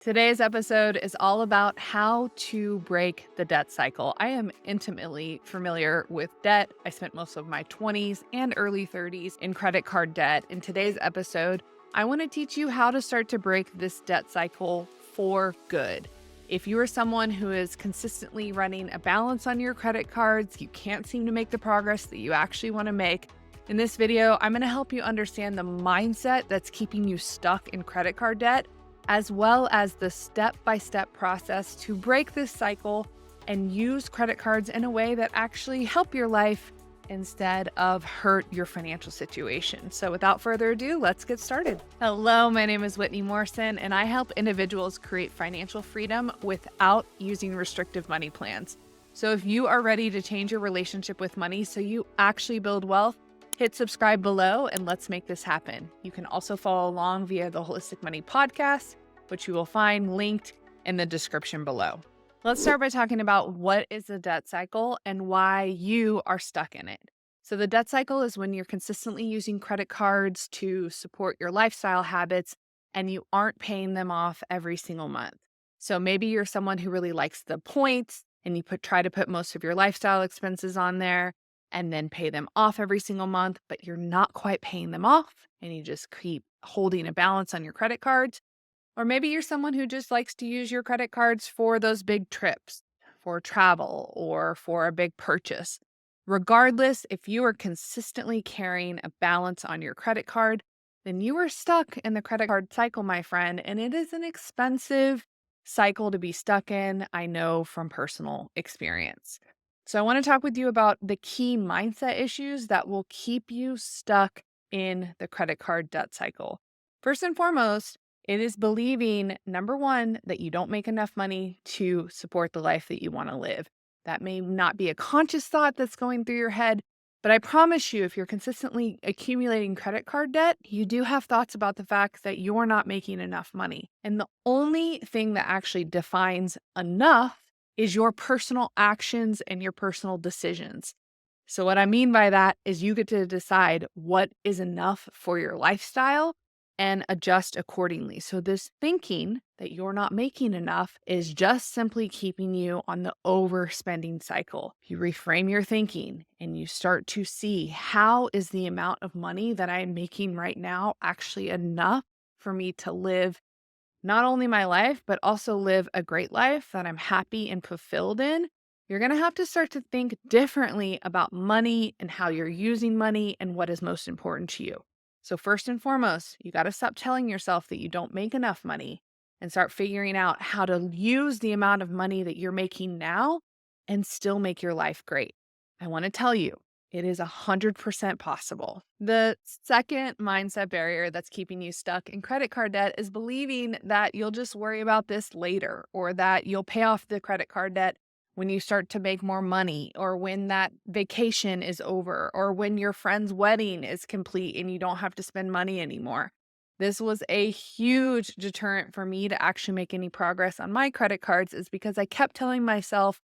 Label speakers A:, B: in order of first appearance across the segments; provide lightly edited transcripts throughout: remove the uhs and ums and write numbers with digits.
A: Today's episode is all about how to break the debt cycle. I am intimately familiar with debt. I spent most of my 20s and early 30s in credit card debt. In today's episode, I want to teach you how to start to break this debt cycle for good. If you are someone who is consistently running a balance on your credit cards, you can't seem to make the progress that you actually want to make. In this video, I'm going to help you understand the mindset that's keeping you stuck in credit card debt, as well as the step-by-step process to break this cycle and use credit cards in a way that actually help your life instead of hurt your financial situation. So without further ado, let's get started. Hello, my name is Whitney Morrison, and I help individuals create financial freedom without using restrictive money plans. So if you are ready to change your relationship with money so you actually build wealth, hit subscribe below and let's make this happen. You can also follow along via the Holistic Money Podcast, which you will find linked in the description below. Let's start by talking about what is the debt cycle and why you are stuck in it. So the debt cycle is when you're consistently using credit cards to support your lifestyle habits and you aren't paying them off every single month. So maybe you're someone who really likes the points and you try to put most of your lifestyle expenses on there and then pay them off every single month, but you're not quite paying them off and you just keep holding a balance on your credit cards. Or maybe you're someone who just likes to use your credit cards for those big trips, for travel, or for a big purchase. Regardless, if you are consistently carrying a balance on your credit card, then you are stuck in the credit card cycle, my friend, and it is an expensive cycle to be stuck in. I know from personal experience. So I want to talk with you about the key mindset issues that will keep you stuck in the credit card debt cycle. First and foremost, it is believing, number one, that you don't make enough money to support the life that you want to live. That may not be a conscious thought that's going through your head, but I promise you, if you're consistently accumulating credit card debt, you do have thoughts about the fact that you're not making enough money. And the only thing that actually defines enough is your personal actions and your personal decisions. So what I mean by that is you get to decide what is enough for your lifestyle and adjust accordingly. So this thinking that you're not making enough is just simply keeping you on the overspending cycle. If you reframe your thinking and you start to see, how is the amount of money that I am making right now actually enough for me to live not only my life, but also live a great life that I'm happy and fulfilled in, you're going to have to start to think differently about money and how you're using money and what is most important to you. So first and foremost, you got to stop telling yourself that you don't make enough money and start figuring out how to use the amount of money that you're making now and still make your life great. I want to tell you, it is 100% possible. The second mindset barrier that's keeping you stuck in credit card debt is believing that you'll just worry about this later, or that you'll pay off the credit card debt when you start to make more money, or when that vacation is over, or when your friend's wedding is complete and you don't have to spend money anymore. This was a huge deterrent for me to actually make any progress on my credit cards, is because I kept telling myself,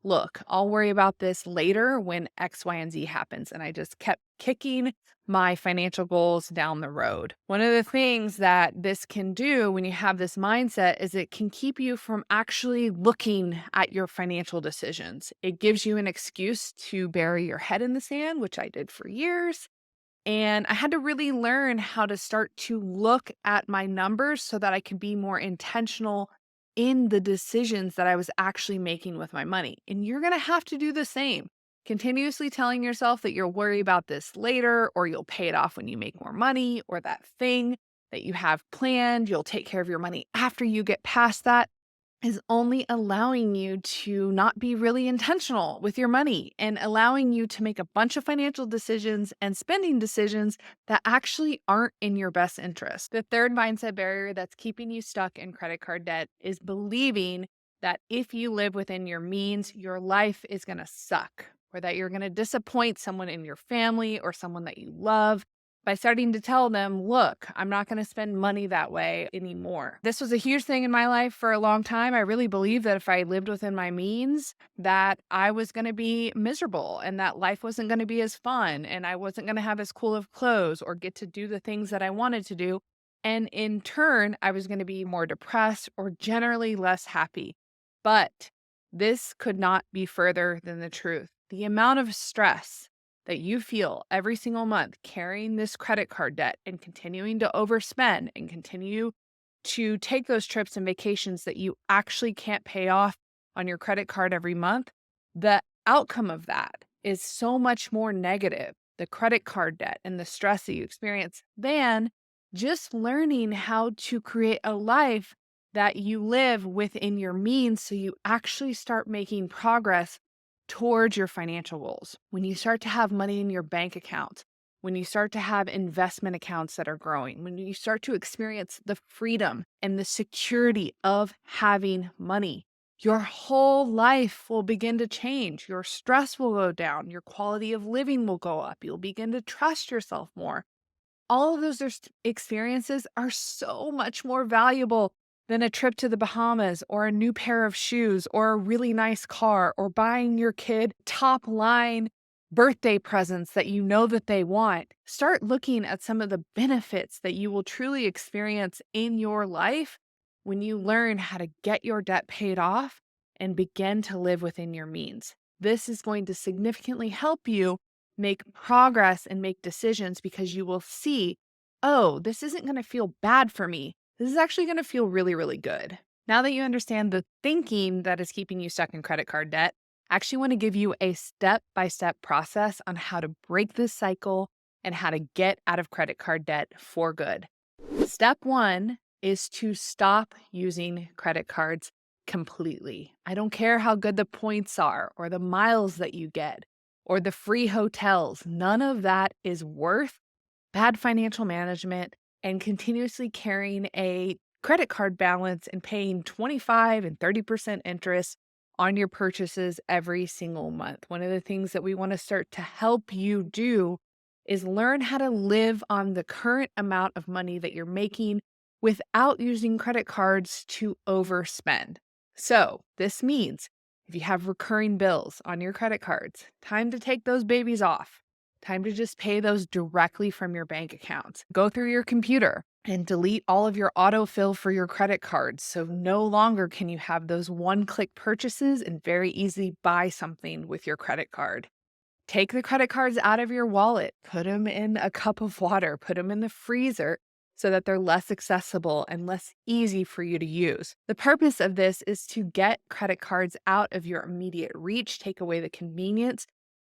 A: look, I'll worry about this later when X, Y, and Z happens. And I just kept kicking my financial goals down the road. One of the things that this can do when you have this mindset is it can keep you from actually looking at your financial decisions. It gives you an excuse to bury your head in the sand, which I did for years. And I had to really learn how to start to look at my numbers so that I could be more intentional in the decisions that I was actually making with my money. And you're going to have to do the same. Continuously telling yourself that you'll worry about this later, or you'll pay it off when you make more money, or that thing that you have planned, you'll take care of your money after you get past that, is only allowing you to not be really intentional with your money and allowing you to make a bunch of financial decisions and spending decisions that actually aren't in your best interest. The third mindset barrier that's keeping you stuck in credit card debt is believing that if you live within your means, your life is going to suck, or that you're going to disappoint someone in your family or someone that you love by starting to tell them, look, I'm not going to spend money that way anymore. This was a huge thing in my life for a long time. I really believed that if I lived within my means, that I was going to be miserable and that life wasn't going to be as fun and I wasn't going to have as cool of clothes or get to do the things that I wanted to do. And in turn, I was going to be more depressed or generally less happy. But this could not be further than the truth. The amount of stress that you feel every single month carrying this credit card debt and continuing to overspend and continue to take those trips and vacations that you actually can't pay off on your credit card every month, the outcome of that is so much more negative, the credit card debt and the stress that you experience, than just learning how to create a life that you live within your means so you actually start making progress towards your financial goals. When you start to have money in your bank account, when you start to have investment accounts that are growing, when you start to experience the freedom and the security of having money, your whole life will begin to change. Your stress will go down. Your quality of living will go up. You'll begin to trust yourself more. All of those experiences are so much more valuable than a trip to the Bahamas or a new pair of shoes or a really nice car or buying your kid top line birthday presents that you know that they want. Start looking at some of the benefits that you will truly experience in your life when you learn how to get your debt paid off and begin to live within your means. This is going to significantly help you make progress and make decisions because you will see, oh, this isn't going to feel bad for me. This is actually going to feel really, really good. Now that you understand the thinking that is keeping you stuck in credit card debt, I actually want to give you a step-by-step process on how to break this cycle and how to get out of credit card debt for good. Step one is to stop using credit cards completely. I don't care how good the points are or the miles that you get or the free hotels. None of that is worth bad financial management and continuously carrying a credit card balance and paying 25 and 30% interest on your purchases every single month. One of the things that we want to start to help you do is learn how to live on the current amount of money that you're making without using credit cards to overspend. So this means if you have recurring bills on your credit cards, time to take those babies off. Time to just pay those directly from your bank account. Go through your computer and delete all of your autofill for your credit cards. So no longer can you have those one-click purchases and very easily buy something with your credit card. Take the credit cards out of your wallet, put them in a cup of water, put them in the freezer so that they're less accessible and less easy for you to use. The purpose of this is to get credit cards out of your immediate reach, take away the convenience,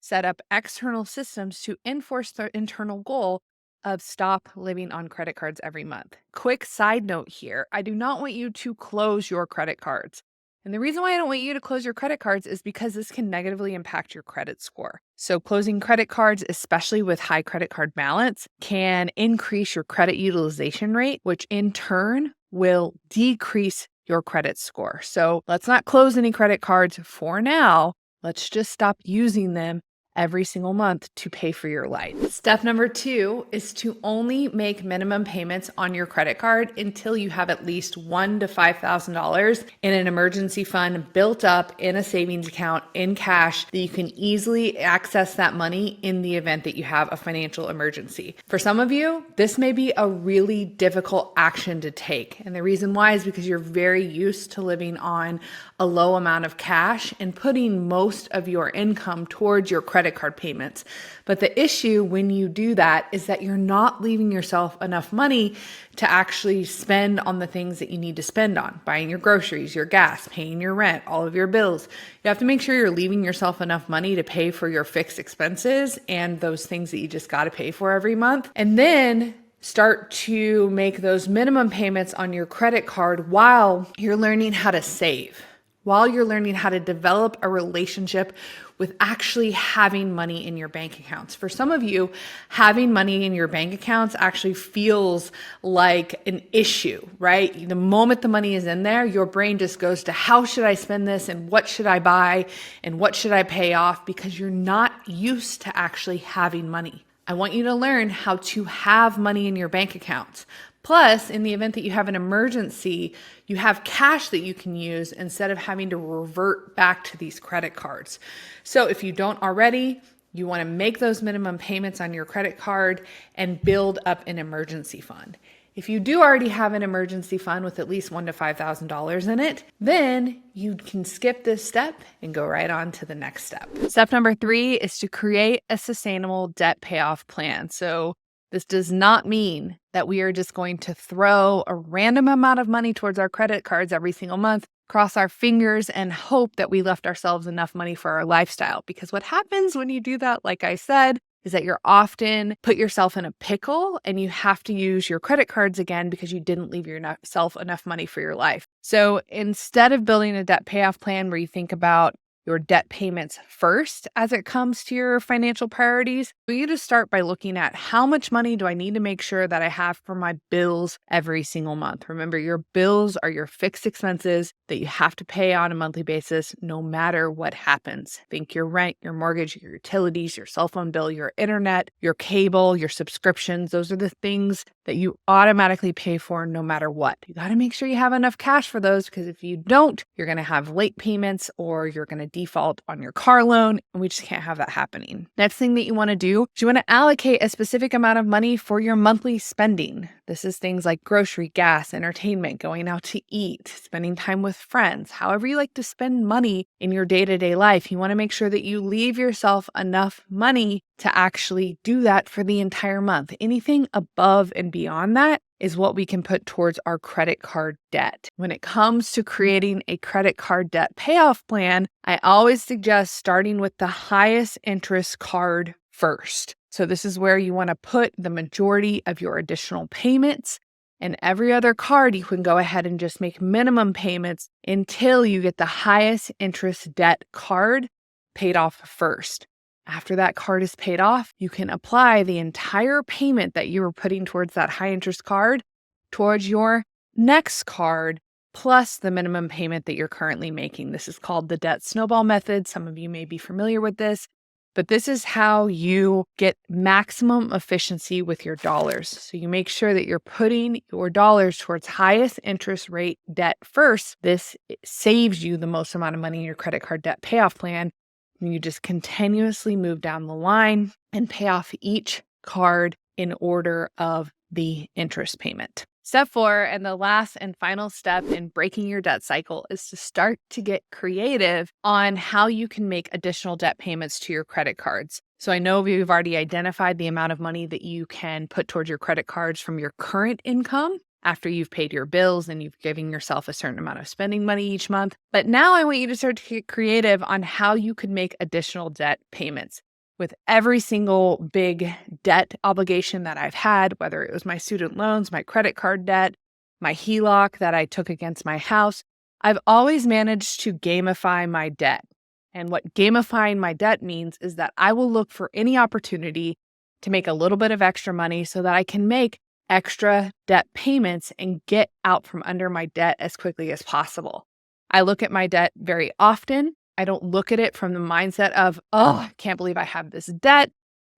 A: set up external systems to enforce the internal goal of stop living on credit cards every month. Quick side note here, I do not want you to close your credit cards. And the reason why I don't want you to close your credit cards is because this can negatively impact your credit score. So closing credit cards, especially with high credit card balance, can increase your credit utilization rate, which in turn will decrease your credit score. So let's not close any credit cards for now. Let's just stop using them every single month to pay for your life. Step number 2 is to only make minimum payments on your credit card until you have at least $1,000 to $5,000 in an emergency fund built up in a savings account in cash that you can easily access that money in the event that you have a financial emergency. For some of you, this may be a really difficult action to take. And the reason why is because you're very used to living on a low amount of cash and putting most of your income towards your credit card payments. But the issue when you do that is that you're not leaving yourself enough money to actually spend on the things that you need to spend on, buying your groceries, your gas, paying your rent, all of your bills. You have to make sure you're leaving yourself enough money to pay for your fixed expenses and those things that you just got to pay for every month. And then start to make those minimum payments on your credit card while you're learning how to save, while you're learning how to develop a relationship with actually having money in your bank accounts. For some of you, having money in your bank accounts actually feels like an issue, right? The moment the money is in there, your brain just goes to how should I spend this and what should I buy and what should I pay off, because you're not used to actually having money. I want you to learn how to have money in your bank accounts. Plus, in the event that you have an emergency, you have cash that you can use instead of having to revert back to these credit cards. So if you don't already, you want to make those minimum payments on your credit card and build up an emergency fund. If you do already have an emergency fund with at least $1,000 to $5,000 in it, then you can skip this step and go right on to the next step. Step number 3 is to create a sustainable debt payoff plan. So this does not mean that we are just going to throw a random amount of money towards our credit cards every single month, cross our fingers, and hope that we left ourselves enough money for our lifestyle. Because what happens when you do that, like I said, is that you're often put yourself in a pickle and you have to use your credit cards again because you didn't leave yourself enough money for your life. So instead of building a debt payoff plan where you think about your debt payments first as it comes to your financial priorities, for you to start by looking at how much money do I need to make sure that I have for my bills every single month. Remember, your bills are your fixed expenses that you have to pay on a monthly basis no matter what happens. Think your rent, your mortgage, your utilities, your cell phone bill, your internet, your cable, your subscriptions. Those are the things that you automatically pay for no matter what. You got to make sure you have enough cash for those, because if you don't, you're going to have late payments or you're going to default on your car loan, and we just can't have that happening. Next thing that you want to do is you want to allocate a specific amount of money for your monthly spending. This is things like grocery, gas, entertainment, going out to eat, spending time with friends, however you like to spend money in your day-to-day life. You want to make sure that you leave yourself enough money to actually do that for the entire month. Anything above and beyond that is what we can put towards our credit card debt. When it comes to creating a credit card debt payoff plan, I always suggest starting with the highest interest card first. So this is where you want to put the majority of your additional payments, and every other card you can go ahead and just make minimum payments until you get the highest interest debt card paid off first. After that card is paid off, you can apply the entire payment that you were putting towards that high interest card towards your next card, plus the minimum payment that you're currently making. This is called the debt snowball method. Some of you may be familiar with this, but this is how you get maximum efficiency with your dollars. So you make sure that you're putting your dollars towards highest interest rate debt first. This saves you the most amount of money in your credit card debt payoff plan. You just continuously move down the line and pay off each card in order of the interest payment. Step 4, and the last and final step in breaking your debt cycle, is to start to get creative on how you can make additional debt payments to your credit cards. So I know we've already identified the amount of money that you can put towards your credit cards from your current income after you've paid your bills and you've given yourself a certain amount of spending money each month. But now I want you to start to get creative on how you could make additional debt payments. With every single big debt obligation that I've had, whether it was my student loans, my credit card debt, my HELOC that I took against my house, I've always managed to gamify my debt. And what gamifying my debt means is that I will look for any opportunity to make a little bit of extra money so that I can make extra debt payments and get out from under my debt as quickly as possible. I look at my debt very often. I don't look at it from the mindset of, oh, I can't believe I have this debt.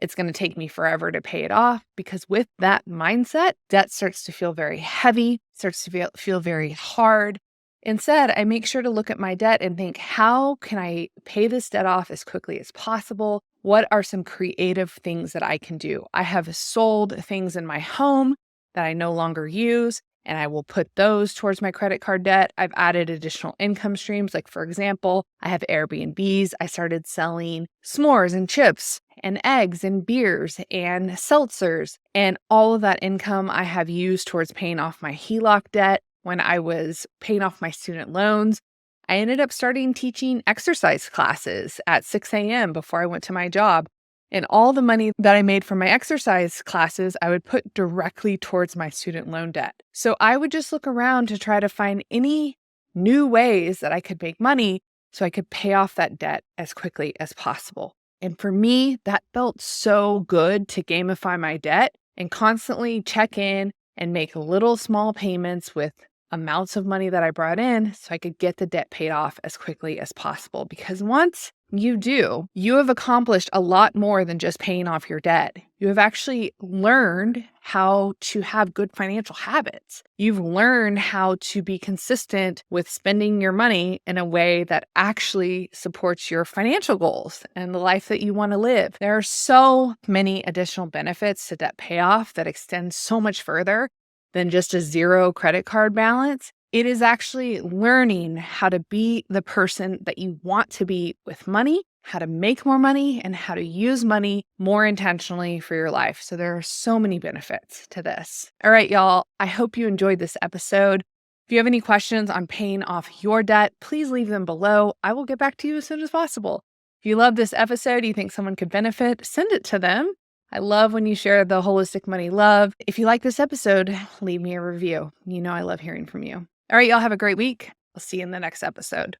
A: It's going to take me forever to pay it off. Because with that mindset, debt starts to feel very heavy, starts to feel very hard. Instead, I make sure to look at my debt and think, how can I pay this debt off as quickly as possible? What are some creative things that I can do? I have sold things in my home that I no longer use, and I will put those towards my credit card debt. I've added additional income streams. Like, for example, I have Airbnbs. I started selling s'mores and chips and eggs and beers and seltzers, and all of that income I have used towards paying off my HELOC debt. When I was paying off my student loans, I ended up starting teaching exercise classes at 6 a.m. before I went to my job. And all the money that I made from my exercise classes, I would put directly towards my student loan debt. So I would just look around to try to find any new ways that I could make money so I could pay off that debt as quickly as possible. And for me, that felt so good to gamify my debt and constantly check in and make little small payments with amounts of money that I brought in so I could get the debt paid off as quickly as possible. Because once you do, you have accomplished a lot more than just paying off your debt. You have actually learned how to have good financial habits. You've learned how to be consistent with spending your money in a way that actually supports your financial goals and the life that you want to live. There are so many additional benefits to debt payoff that extend so much further than just a zero credit card balance. It is actually learning how to be the person that you want to be with money, how to make more money, and how to use money more intentionally for your life. So there are so many benefits to this. All right, y'all, I hope you enjoyed this episode. If you have any questions on paying off your debt, please leave them below. I will get back to you as soon as possible. If you love this episode, you think someone could benefit, send it to them. I love when you share the holistic money love. If you like this episode, leave me a review. You know I love hearing from you. All right, y'all have a great week. I'll see you in the next episode.